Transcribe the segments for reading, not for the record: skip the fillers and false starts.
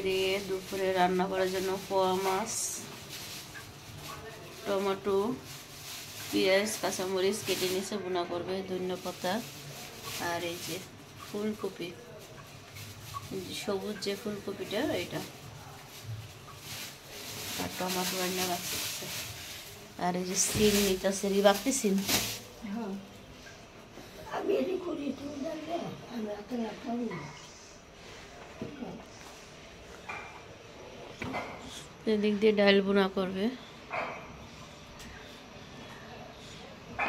এদিকে দুপুরে রান্না করার জন্য পোয়া মাছ, টমেটো, পেঁয়াজ, কাঁচামরিচ কেটে নিচে বোনা করবে, ধনেপাতা, আর এই যে ফুলকপি, সবুজ যে ফুলকপিটা এটা, আর টমেটো রান্না রাখতেছে, আর এই যে সিম নিতেছে, বাকি সিম এদিক দিয়ে ডাল বোনা করবে।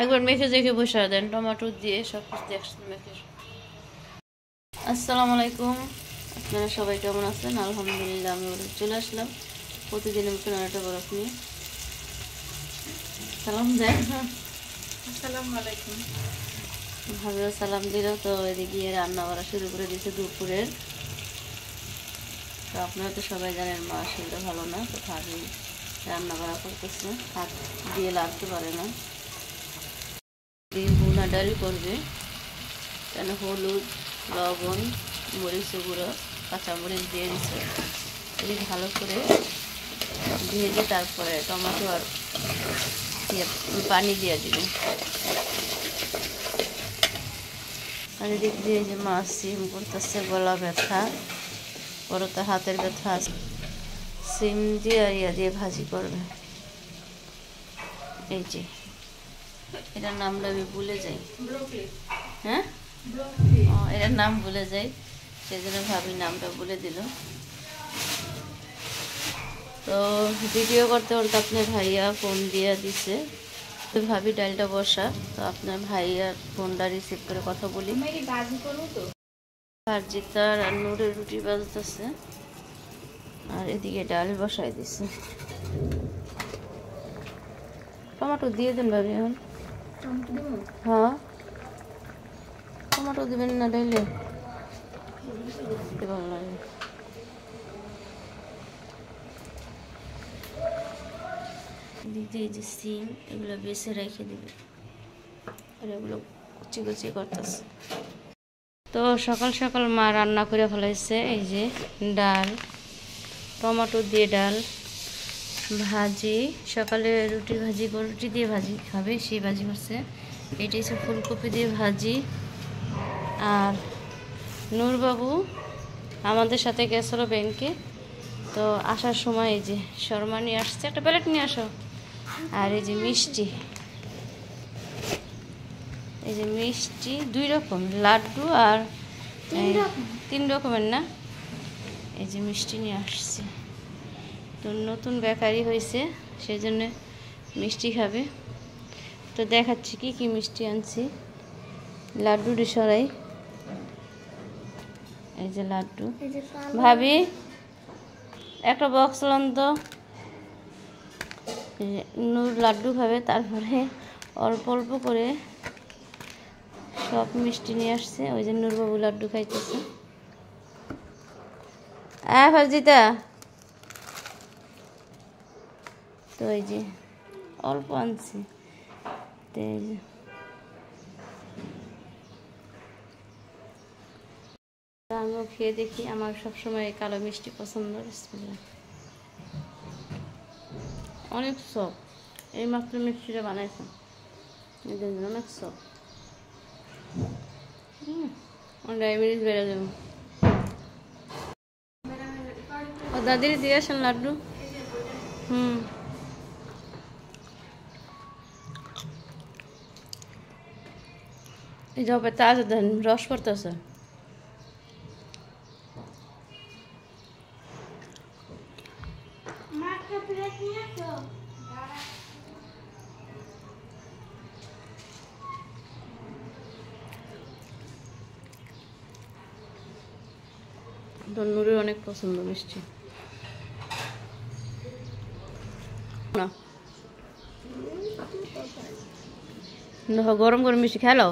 একবার মেখে দেখে বসা দেন, টমেটো দিয়ে সব কিছু দেখছেন মেখে। আসসালামু আলাইকুম, আপনারা সবাই কেমন আছেন? আলহামদুলিল্লাহ আমি চলে আসলাম প্রতিদিনের মতন একটা বরফ নিয়ে। সালাম দেন। আসসালামু আলাইকুম। ভাবিও সালাম দিল। তো এদিকে রান্না করা শুরু করে দিয়েছে দুপুরের। তো আপনারা তো সবাই জানেন মা শরীরটা ভালো না, তো ভাবি রান্না করা করতেছে, হাত দিয়ে লাগতে পারে না। ভুনা ডাল করবে, কেন হলুদ, লবণ, মরিচ গুঁড়ো, কাঁচামরিচ দিয়ে দিচ্ছে। এদিকে ভালো করে ভেজে তারপরে টমেটো আর পানি দিয়ে দিবেন। আর এদিক দিয়ে যে মাছ সিম করতেছে, গলা ব্যথা, পরতে হাতের ব্যথা, সিম দিয়ে আর ইয়া দিয়ে ভাজি করবে। এই যে এটার নামটা আমি ভুলে যাই, হ্যাঁ এটার নাম ভুলে যাই, সেই জন্য ভাবি নামটা বলে দিল। তো ভিডিও করতে করতে আপনার ভাইয়া ফোন দিয়ে দিছে, তো ভাবি ডালটা বসা, তো আপনার ভাইয়া ফোনটা রিসিভ করে কথা বলি। সারজিতার আর নূরের রুটি বাজতেছে, আর এদিকে ডাল বসাই দিছে। টমেটো দিয়ে দেন ভাবি এখন। হ্যাঁ টমেটো দিবেন না ডাইলে ভালো লাগে। দিতে এই যে সিম এগুলো বেছে রেখে দিবে, আর এগুলো কুচি কুচি করতেছে। তো সকাল সকাল মা রান্না করে ফেলাইছে, এই যে ডাল, টমেটো দিয়ে ডাল, ভাজি, সকালে রুটি ভাজি, রুটি দিয়ে ভাজি খাবে সেই ভাজি করছে। এটি হচ্ছে ফুলকপি দিয়ে ভাজি। আর নূরবাবু আমাদের সাথে গেছিলো ব্যাংকে, তো আসার সময় এই যে শর্মা নিয়ে আসছে, একটা প্লেট নিয়ে আসো। আর এই যে মিষ্টি, এই যে মিষ্টি 2 রকম, লাড্ডু আর 3 রকমের না, এই যে মিষ্টি নিয়ে আসছে। তো নতুন বেকারি হয়েছে, সেই জন্য মিষ্টি খাবে। তো দেখাচ্ছি কি কি মিষ্টি আনছি। লাড্ডুটি সরাই, এই যে লাড্ডু। ভাবি একটা বক্স লন তো, নূর লাড্ডু খাবে, তারপরে অল্প অল্প করে সব মিষ্টি নিয়ে আসছে। ওই যে নূরবাবু লাড্ডু খাইতেছে। ভাজিতা, তো এই যে অল্প আনছি। তো এই যে আমিও খেয়ে দেখি, আমার সবসময় কালো মিষ্টি পছন্দ। অনেক সব, এই মাত্র মিষ্টিটা বানাইছে, অনেক সব। ডায়াবেটিস বেড়ে যাবে। ও দাদির দিয়ে আসেন লাড্ডু। এই যে তাজা দেন, রস পড়তেছে। নূরের অনেক পছন্দ মিষ্টি না, গরম গরম মিষ্টি খেলো,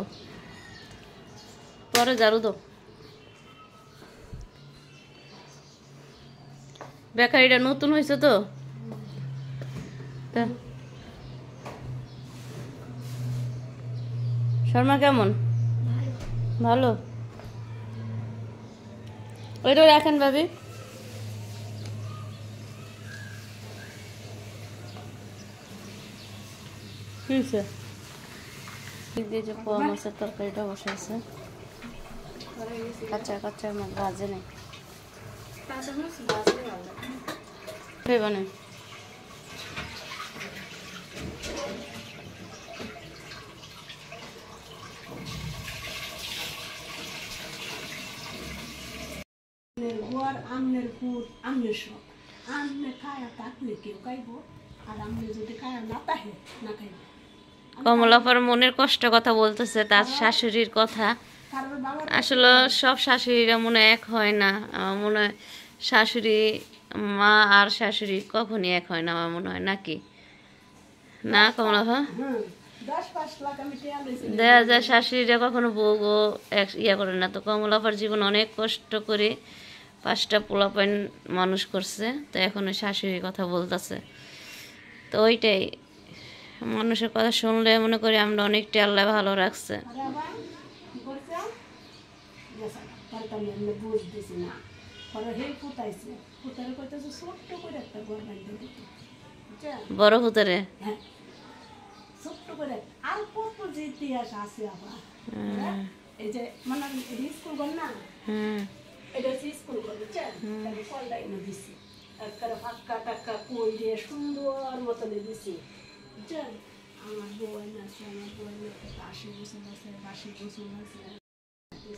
পরে ঝাড়ু দাও। বেকারিটা নতুন হয়েছে তো, শর্মা কেমন? ভালো। ওইটা রাখেন ভাবি, হয়েছে দিয়ে যে পোয়া মাছের তরকারিটা বসাইছে কাঁচা কাঁচা মাছ ভাজে নেই বানাই গোয়ার আমনের ফুট আমনের সব আমনে খায় তাকলে কেউ খাইব আর আমনে যদি খায় না তাহে না খাইব কমলাপার মনের কষ্ট কথা বলতেছে তার শাশুড়ির কথা কারণ বাবা আসলে সব শাশুড়িরা মনে এক হয় না আমার মনে হয় শাশুড়ি মা আর শাশুড়ি কখনই এক হয় না আমার মনে হয় নাকি না কমলাপা 10-5 লাখ আমি টেয়া লইছি দেখা যায় শাশুড়িরা কখনো বউ ইয়া করে না তো কমলাপার জীবন অনেক কষ্ট করে 5টা পোলাপাইন মানুষ করছে তো এখন ওই শাশুড়ির কথা বলতেছে তো ওইটাই মানুষের কথা শুনলে মনে করি আমরা অনেকটা আল্লাহ ভালো রাখছে আরে বাবা কি করছ গেছা তার তো আমি বুঝ দিছি না পরে হে ফুটাইছে ফুটারে কইতাছে ছোট্ট করে একটা ঘর বানাইতে দিতে বুঝছেন বড় ভূতরে হ্যাঁ ছোট্ট করে আর কত যে ইতিহাস আছে আবার হ্যাঁ? এই যে মানে স্কুল ঘর না এটা হচ্ছে স্কুল ঘর বুঝছেন তাকে কলটাই না দিছি একটা ফাঁকা টাক্কা কই দিয়ে সুন্দর মতনে দিছি বুঝছেন আমার বই আছে আমার বই আছে 80 বছর আছে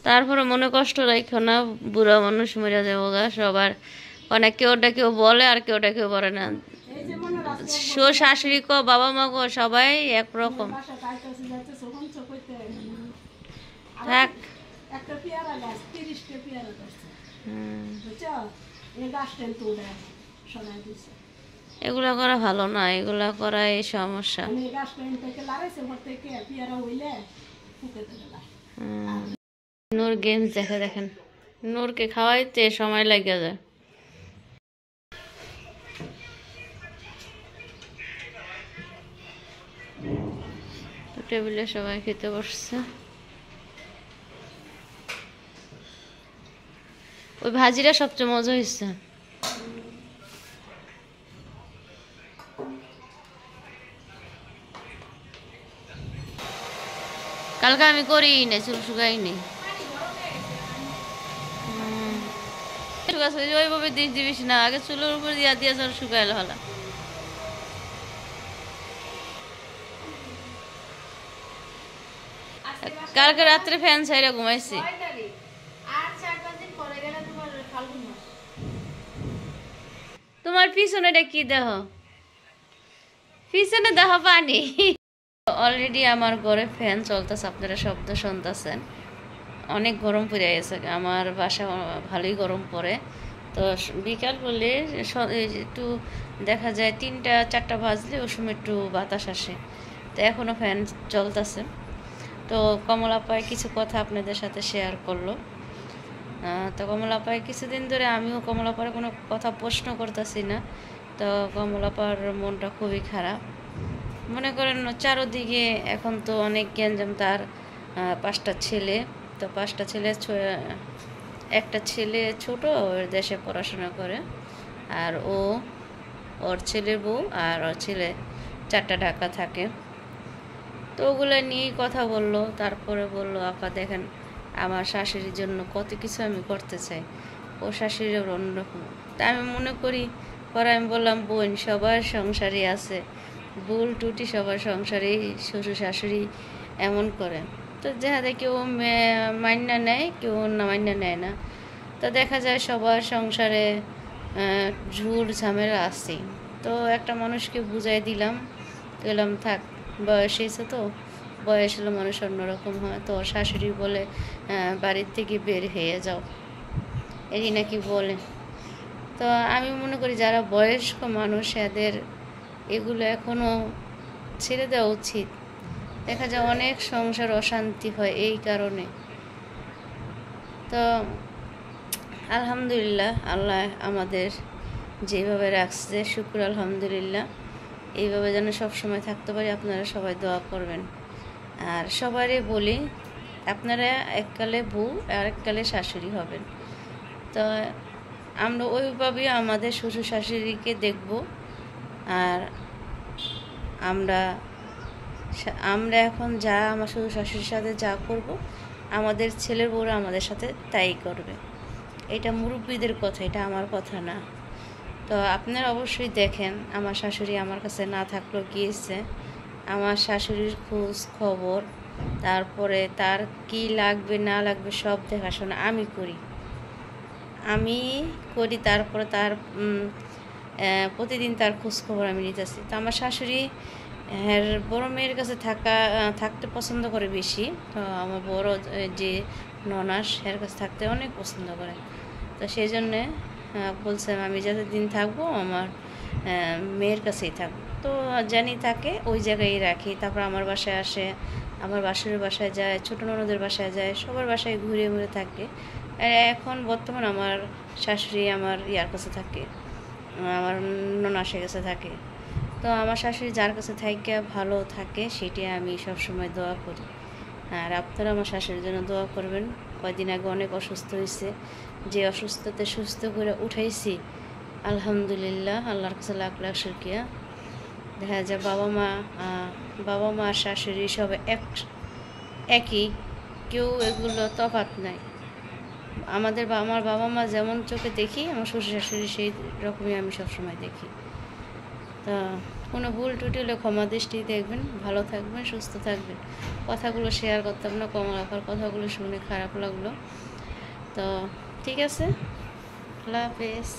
তারপরে মনে কষ্ট রাখো না বুড়া মানুষ মরে যাবো গা সবার অনেক কেউটা কেউ বলে আর কেউটা কেউ বলে না এই যে মনে রাখো শো শাশুড়ি কো বাবা মা কো সবাই একরকম বাসা কাইতাছে যাইতে সখন চকইতে থাক একটা পেয়ারা গাছ 30টা পেয়ারা গাছ বুঝছো এই গাছটা তো সরাই দিছে এগুলা করা ভালো না এগুলা করা এই সমস্যা আমি এই গাছটা থেকে লাগাইছে ঘর থেকে পেয়ারা হইলে ফুকে দেবে গাছ নূর গেমস দেখে দেখেন নূরকে খাওয়াইতে সময় লাগে যায় টেবিলে সবাই খেতে বসছে ওই ভাজিটা সবচেয়ে মজা হয়েছে কালকে আমি করি না চুল শুকাই নি ওইভাবে দিস দিবিস না আগে চুলের উপর দিয়া দিয়া চল শুকাইলে ভালো কালকে রাত্রে ফ্যান ছাইরা ঘুমাইছি তোমার পিছনেটা কি দেহ পিছনে দেহ পানি অলরেডি আমার ঘরে ফ্যান চলতেছে আপনারা শব্দ শুনতেছেন অনেক গরম পড়ে গেছে আমার বাসা ভালোই গরম পড়ে তো বিকাল করলে একটু দেখা যায় 3টা 4টা বাজলে ওই সময় একটু বাতাস আসে তো এখনও ফ্যান চলতেছে তো কমলাপায় কিছু কথা আপনাদের সাথে শেয়ার করলো তো কমলাপায় কিছুদিন ধরে আমিও কমলাপার কোনো কথা প্রশ্ন করতেছি না তো কমলাপার মনটা খুবই খারাপ মনে করেন চারোদিকে এখন তো অনেক গ্যাঞ্জাম তার 5টা ছেলে তো 5টা ছেলে একটা ছেলে ছোট ওর দেশে পড়াশোনা করে আর ওর ছেলের বউ আর ওর ছেলে 4টা ঢাকা থাকে তো ওগুলো নিয়েই কথা বললো তারপরে বললো আপা দেখেন আমার শাশুড়ির জন্য কত কিছু আমি করতে চাই ও শাশুড়ির অন্যরকম তা আমি মনে করি পরে আমি বললাম বোন সবার সংসারই আছে ভুল টুটি সবার সংসারেই শ্বশুর শাশুড়ি এমন করে তো দেখা কেউ মান্যা নেয় কেউ না মান্যা নেয় না তো দেখা যায় সবার সংসারে ঝুর ঝামেলা আছে তো একটা মানুষকে বুঝাই দিলাম গেলাম থাক বয়স হয়েছে তো বয়স হলে মানুষ অন্যরকম হয় তো শাশুড়ি বলে বাড়ির থেকে বের হয়ে যাও এই নাকি বলে তো আমি মনে করি যারা বয়স্ক মানুষ এদের এগুলো এখনও ছেড়ে দেওয়া উচিত দেখা যায় অনেক সংসার অশান্তি হয় এই কারণে তো আলহামদুলিল্লাহ আল্লাহ আমাদের যেভাবে রাখছে শুকর আলহামদুলিল্লাহ এইভাবে যেন সবসময় থাকতে পারি আপনারা সবাই দোয়া করবেন আর সবারই বলি আপনারা এককালে বউ আর এককালে শাশুড়ি হবেন তো আমরা ওইভাবেই আমাদের শ্বশুর শাশুড়িকে দেখব আর আমরা আমরা এখন যা আমার শ্বশুর শাশুড়ির সাথে যা করব, আমাদের ছেলের বউরা আমাদের সাথে তাই করবে। এটা মুরব্বীদের কথা, এটা আমার কথা না। তো আপনারা অবশ্যই দেখেন, আমার শাশুড়ি আমার কাছে না থাকলেও গিয়েছে, আমার শাশুড়ির খোঁজ খবর, তারপরে তার কি লাগবে না লাগবে সব দেখাশোনা আমি করি। তারপরে তার প্রতিদিন তার খোঁজ খবর আমি নিতেছি। তো আমার শাশুড়ি বড় মেয়ের কাছে থাকতে পছন্দ করে বেশি। তো আমার বড় যে ননাস এর কাছে থাকতে অনেক পছন্দ করে। তো সেই জন্যে বলছিলাম আমি যতদিন থাকবো আমার মেয়ের কাছেই থাকবো। তো জানি থাকে ওই জায়গায় রাখি। তারপর আমার বাসায় আসে, আমার বাসুরের বাসায় যায়, ছোটো ননদের বাসায় যায়, সবার বাসায় ঘুরে ঘুরে থাকে। এখন বর্তমান আমার শাশুড়ি আমার ইয়ার কাছে থাকে, আমার ননাসের কাছে থাকে। তো আমার শাশুড়ি যার কাছে থাকে ভালো থাকে, সেটি আমি সবসময় দোয়া করি। আর আপনারা আমার শাশুড়ির জন্য দোয়া করবেন। কয়েকদিন আগে অনেক অসুস্থ হয়েছে, যে অসুস্থতে সুস্থ করে উঠাইছি আলহামদুলিল্লাহ, আল্লাহর কাছে লাখ লাখ শুকরিয়া। দেখা যায় বাবা মা শাশুড়ি সব একই, কেউ এগুলো তফাৎ নাই। আমার বাবা মা যেমন চোখে দেখি, আমার শ্বশুর শাশুড়ি সেই রকমই আমি সবসময় দেখি। তা কোনো ভুল টুটি হলে ক্ষমা দৃষ্টি দেখবেন। ভালো থাকবেন, সুস্থ থাকবেন। কথাগুলো শেয়ার করতাম না, কমল আপার কথাগুলো শুনে খারাপ লাগলো। তো ঠিক আছে, আল্লাহ হাফেজ।